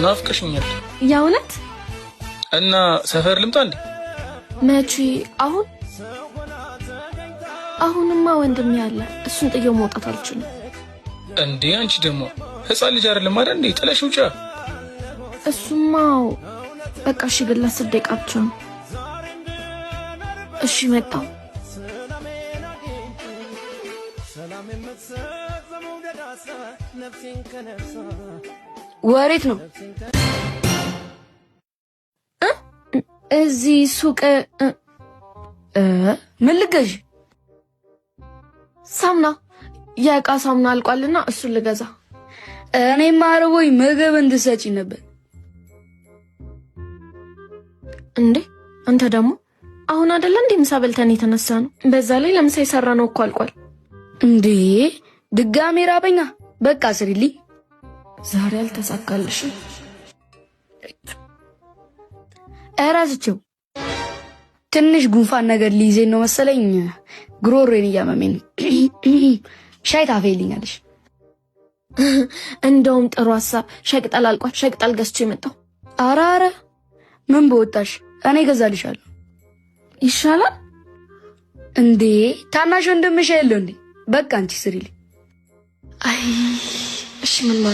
ናፍቀሽኛል። የእውነት እና ሰፈር ልምጣ እንዴ? መቼ? አሁንማ ወንድም ያለ እሱን ጥዬው መውጣት አልችልም። እንዴ አንቺ ደግሞ ህፃን ልጅ አይደለም አይደል እንዴ? ጥለሽ ውጫ። እሱማው በቃ እሺ፣ ግን ለ10 ደቂቃ ብቻ ነው። እሺ መጣሁ። ወሬት ነው? እዚህ ሱቅ ምን ልገዥ? ሳሙና፣ የእቃ ሳሙና አልቋልና እሱን ልገዛ። እኔማ አርቦኝ ምግብ እንድሰጪ ነበር። እንዴ አንተ ደግሞ አሁን አይደለ እንዴ ምሳ በልተን የተነሳ ነው? በዛ ላይ ለምሳ የሰራ ነው እኮ አልቋል። እንዴ ድጋሜ ራበኛ። በቃ ስሪልኝ። ዛሬ አልተሳካልሽም። እራስቸው ትንሽ ጉንፋን ነገር ሊይዘኝ ነው መሰለኝ። ግሮሬን እያመመኝ ነው። ሻይ ታፈይልኛለሽ? እንደውም ጥሩ ሀሳብ። ሻይ ቅጠል አልቋል። ሻይ ቅጠል ገዝቼ መጣሁ። አረ ምን በወጣሽ፣ እኔ ገዛልሻለሁ። ይሻላል እንዴ? ታናሽ ወንድምሽ የለው እንዴ? በቃ አንቺ ስሪልኝ። አይ እሺ ምን ማለት